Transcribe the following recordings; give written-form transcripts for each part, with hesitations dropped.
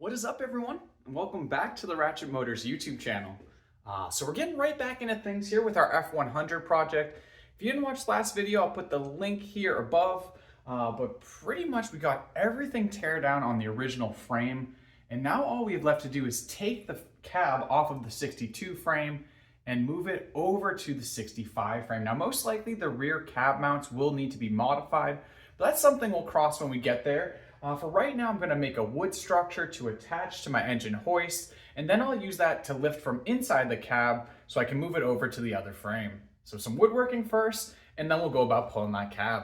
What is up, everyone? And welcome back to the Ratchet Motors YouTube channel. So we're getting right back into things here with our F100 project. If you didn't watch the last video, I'll put the link here above. But pretty much we got everything tear down on the original frame. And now all we have left to do is take the cab off of the 62 frame and move it over to the 65 frame. Now, most likely the rear cab mounts will need to be modified, but that's something we'll cross when we get there. For right now, I'm going to make a wood structure to attach to my engine hoist, and then I'll use that to lift from inside the cab so I can move it over to the other frame. So some woodworking first, and then we'll go about pulling that cab.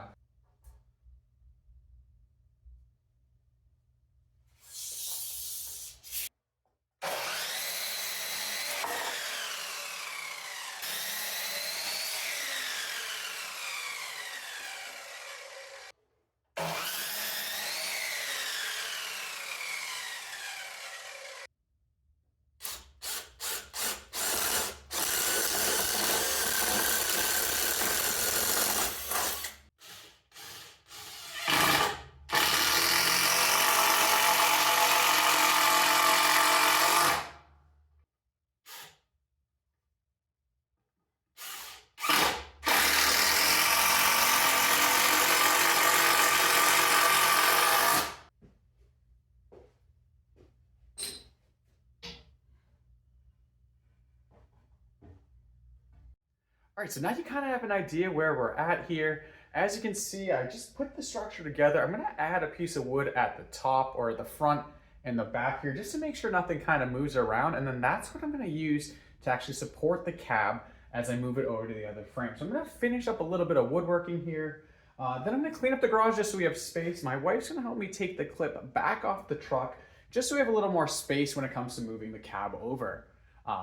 All right, so now you kind of have an idea where we're at here. As you can see, I just put the structure together. I'm gonna add a piece of wood at the top or the front and the back here just to make sure nothing kind of moves around. And then that's what I'm gonna use to actually support the cab as I move it over to the other frame. So I'm gonna finish up a little bit of woodworking here. Then I'm gonna clean up the garage just so we have space. My wife's gonna help me take the clip back off the truck just so we have a little more space when it comes to moving the cab over.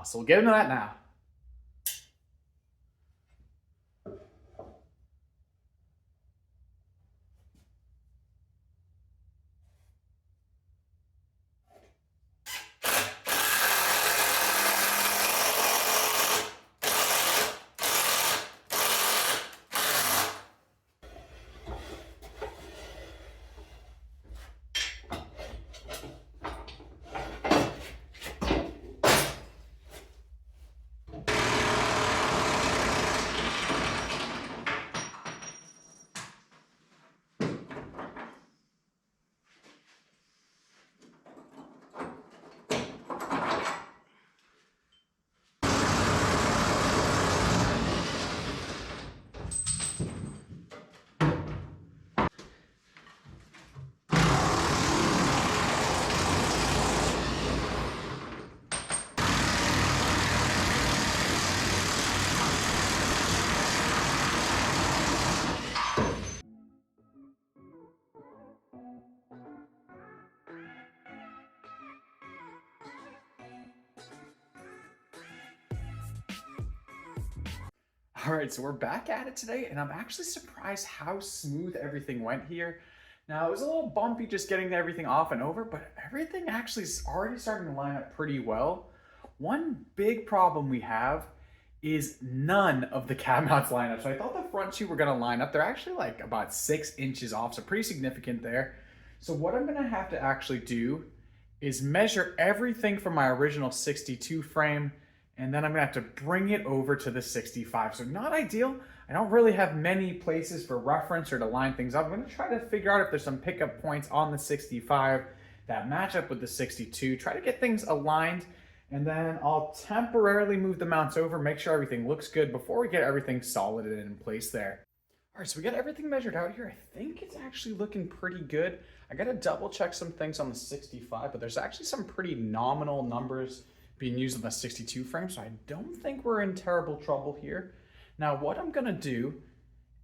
So we'll get into that now. All right, so we're back at it today, and I'm actually surprised how smooth everything went here. Now, it was a little bumpy just getting everything off and over, but everything actually is already starting to line up pretty well. One big problem we have is none of the cab mounts line up. So I thought the front two were gonna line up. They're actually like about 6 inches off, so pretty significant there. So what I'm gonna have to actually do is measure everything from my original 62 frame, and then I'm gonna have to bring it over to the 65. So not ideal. I don't really have many places for reference or to line things up. I'm gonna try to figure out if there's some pickup points on the 65 that match up with the 62, try to get things aligned, and then I'll temporarily move the mounts over, make sure everything looks good before we get everything solid and in place there. All right, so we got everything measured out here. I think it's actually looking pretty good. I gotta double check some things on the 65, but there's actually some pretty nominal numbers being used on the 62 frame, so I don't think we're in terrible trouble here. Now, what I'm gonna do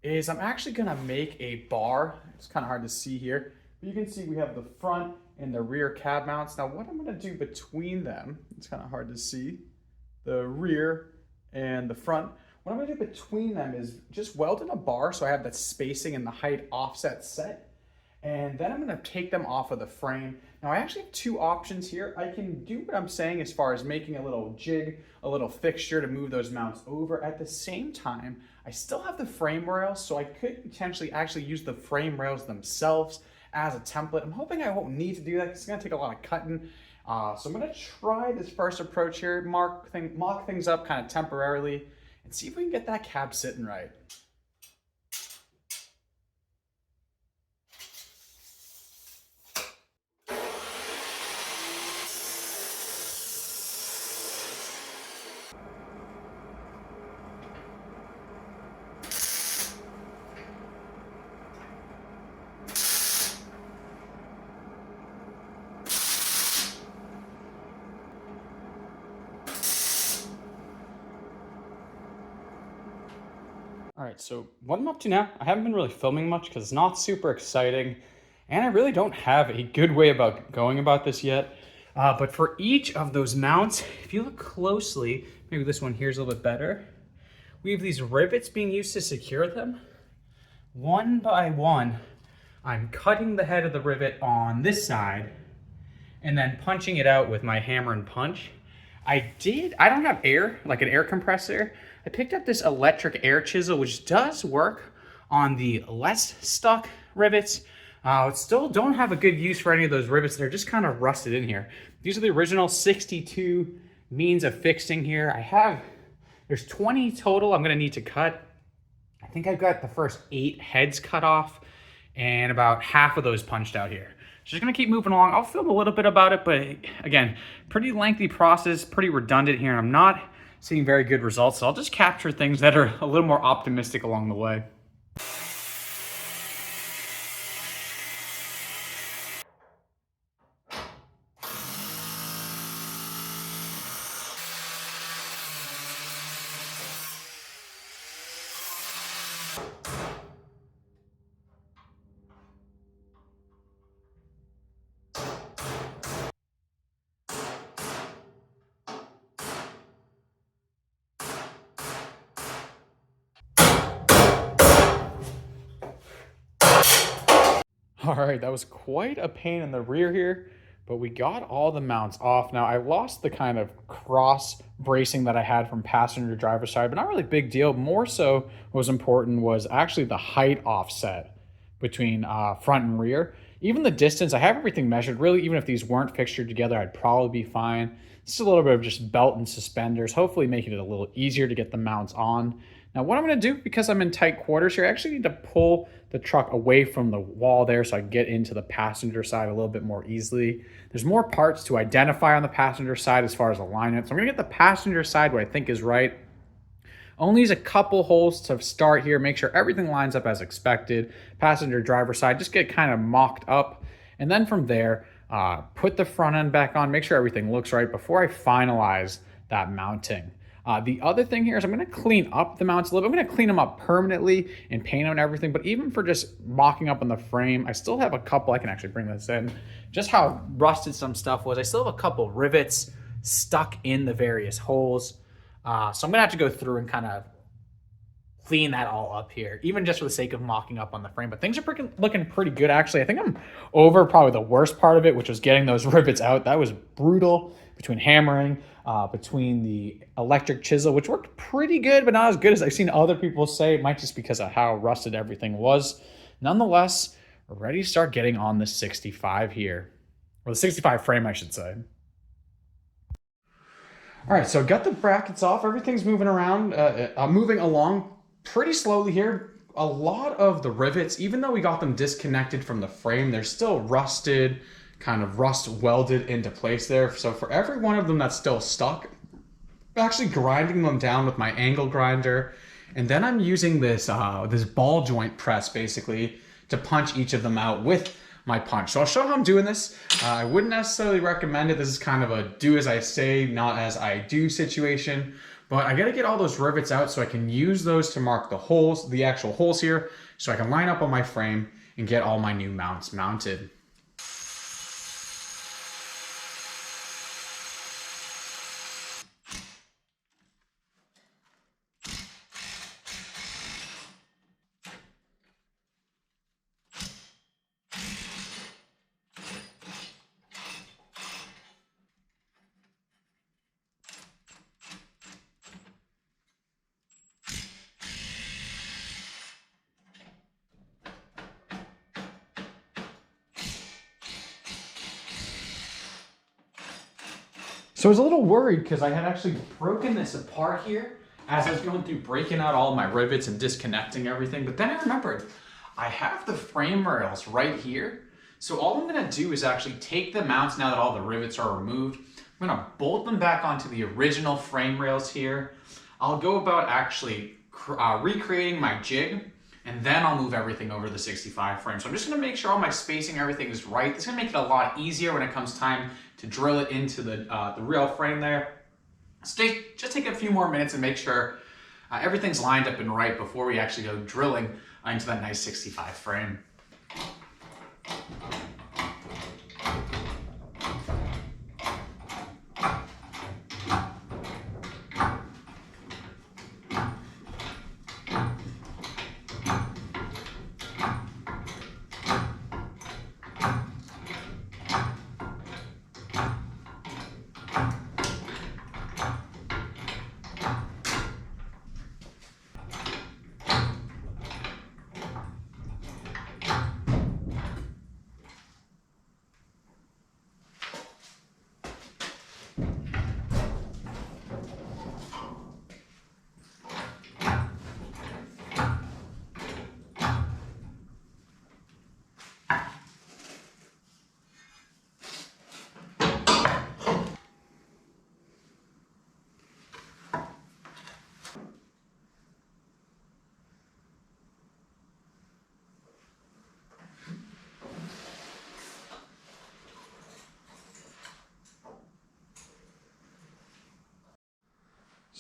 is I'm actually gonna make a bar. It's kind of hard to see here, but you can see we have the front and the rear cab mounts. Now, what I'm gonna do between them, it's kind of hard to see, the rear and the front. What I'm gonna do between them is just weld in a bar so I have that spacing and the height offset set. And then I'm gonna take them off of the frame. Now I actually have two options here. I can do what I'm saying as far as making a little jig, a little fixture to move those mounts over. At the same time, I still have the frame rails, so I could potentially actually use the frame rails themselves as a template. I'm hoping I won't need to do that because it's gonna take a lot of cutting. So I'm gonna try this first approach here, mock things up kind of temporarily, and see if we can get that cab sitting right. All right, so what I'm up to now, I haven't been really filming much because it's not super exciting, and I really don't have a good way about going about this yet. But for each of those mounts, if you look closely, maybe this one here is a little bit better. We have these rivets being used to secure them. One by one, I'm cutting the head of the rivet on this side and then punching it out with my hammer and punch. I don't have air, like an air compressor. I picked up this electric air chisel, which does work on the less stuck rivets. Still don't have a good use for any of those rivets. They're just kind of rusted in here. These are the original 62 means of fixing here. There's 20 total I'm gonna need to cut. I think I've got the first 8 heads cut off and about half of those punched out here. Just gonna keep moving along. I'll film a little bit about it, but again, pretty lengthy process, pretty redundant here, and I'm not seeing very good results. So I'll just capture things that are a little more optimistic along the way. All right, that was quite a pain in the rear here, but we got all the mounts off. Now, I lost the kind of cross bracing that I had from passenger driver side, but not really big deal. More so, what was important was actually the height offset between front and rear. Even the distance, I have everything measured. Really, even if these weren't fixtured together, I'd probably be fine. It's a little bit of just belt and suspenders, hopefully making it a little easier to get the mounts on. Now, what I'm gonna do, because I'm in tight quarters here, I actually need to pull the truck away from the wall there so I can get into the passenger side a little bit more easily. There's more parts to identify on the passenger side as far as alignment. So I'm gonna get the passenger side what I think is right. Only use a couple holes to start here, make sure everything lines up as expected. Passenger driver side, just get kind of mocked up. And then from there, put the front end back on, make sure everything looks right before I finalize that mounting. The other thing here is I'm going to clean up the mounts a little bit. I'm going to clean them up permanently and paint them and everything. But even for just mocking up on the frame, I still have a couple. I can actually bring this in. Just how rusted some stuff was. I still have a couple rivets stuck in the various holes. So I'm going to have to go through and kind of clean that all up here, even just for the sake of mocking up on the frame. But things are looking pretty good, actually. I think I'm over probably the worst part of it, which was getting those rivets out. That was brutal, between hammering, between the electric chisel, which worked pretty good, but not as good as I've seen other people say. It might just because of how rusted everything was. Nonetheless, we're ready to start getting on the 65 here, or the 65 frame, I should say. All right, so got the brackets off. Everything's moving around, moving along pretty slowly here. A lot of the rivets, even though we got them disconnected from the frame, they're still rusted, kind of rust welded into place there. So for every one of them that's still stuck, I'm actually grinding them down with my angle grinder. And then I'm using this, this ball joint press basically to punch each of them out with my punch. So I'll show how I'm doing this. I wouldn't necessarily recommend it. This is kind of a do as I say, not as I do situation. But I gotta get all those rivets out so I can use those to mark the holes, the actual holes here, so I can line up on my frame and get all my new mounts mounted. So I was a little worried because I had actually broken this apart here as I was going through breaking out all my rivets and disconnecting everything. But then I remembered I have the frame rails right here. So all I'm gonna do is actually take the mounts now that all the rivets are removed. I'm gonna bolt them back onto the original frame rails here. I'll go about actually recreating my jig, and then I'll move everything over to the 65 frame. So I'm just gonna make sure all my spacing, everything is right. This is gonna make it a lot easier when it comes time to drill it into the real frame there. So just take a few more minutes and make sure everything's lined up and right before we actually go drilling into that nice 65 frame.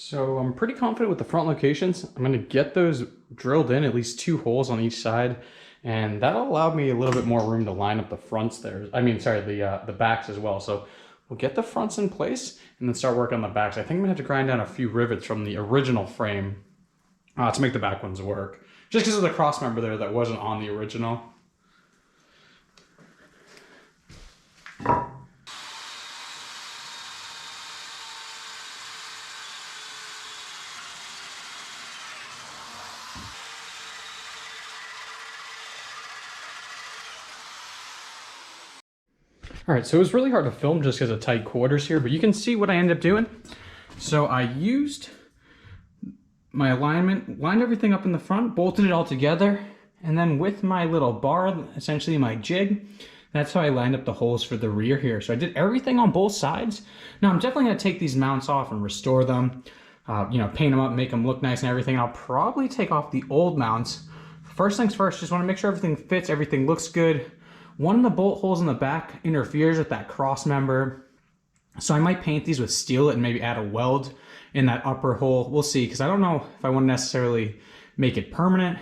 So I'm pretty confident with the front locations. I'm going to get those drilled in, at least 2 holes on each side, and that'll allow me a little bit more room to line up the fronts there. I mean, sorry, the backs as well. So we'll get the fronts in place and then start working on the backs. I think I'm going to have to grind down a few rivets from the original frame to make the back ones work. Just because of the cross member there that wasn't on the original. All right, so it was really hard to film just because of tight quarters here, but you can see what I ended up doing. So I used my alignment, lined everything up in the front, bolted it all together, and then with my little bar, essentially my jig, that's how I lined up the holes for the rear here. So I did everything on both sides. Now I'm definitely gonna take these mounts off and restore them, paint them up, make them look nice and everything. I'll probably take off the old mounts. First things first, just wanna make sure everything fits, everything looks good. One of the bolt holes in the back interferes with that cross member. So I might paint these with steel and maybe add a weld in that upper hole. We'll see, because I don't know if I want to necessarily make it permanent.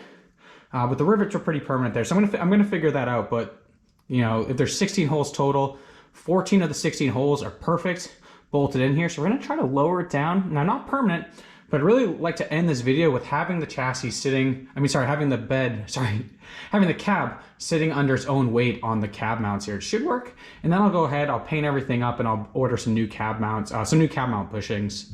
But the rivets are pretty permanent there. So I'm gonna figure that out. But if there's 16 holes total, 14 of the 16 holes are perfect, bolted in here. So we're gonna try to lower it down. Now, not permanent, but I'd really like to end this video with having the chassis sitting, having the cab sitting under its own weight on the cab mounts here. It should work. And then I'll go ahead, I'll paint everything up and I'll order some new cab mounts, some new cab mount bushings.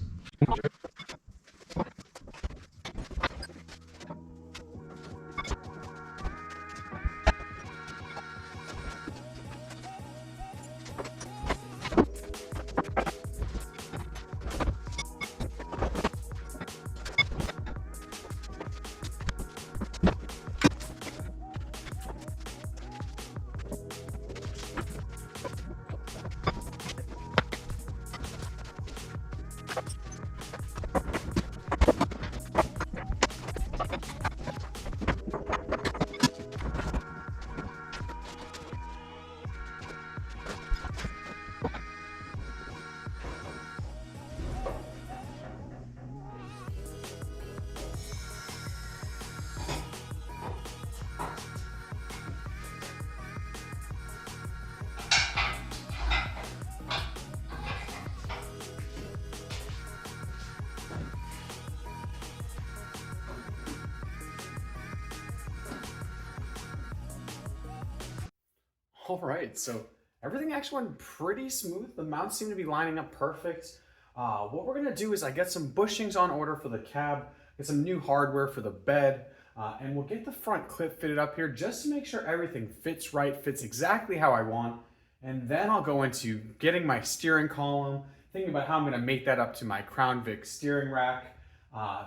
All right, so everything actually went pretty smooth. The mounts seem to be lining up perfect. What we're gonna do is I get some bushings on order for the cab, get some new hardware for the bed, and we'll get the front clip fitted up here just to make sure everything fits right, fits exactly how I want. And then I'll go into getting my steering column, thinking about how I'm gonna make that up to my Crown Vic steering rack,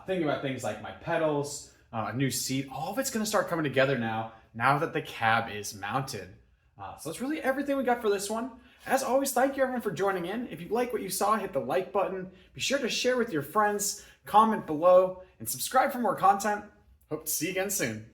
thinking about things like my pedals, a new seat. All of it's gonna start coming together now that the cab is mounted. So that's really everything we got for this one. As always, thank you everyone for joining in. If you like what you saw, hit the like button. Be sure to share with your friends, comment below, and subscribe for more content. Hope to see you again soon.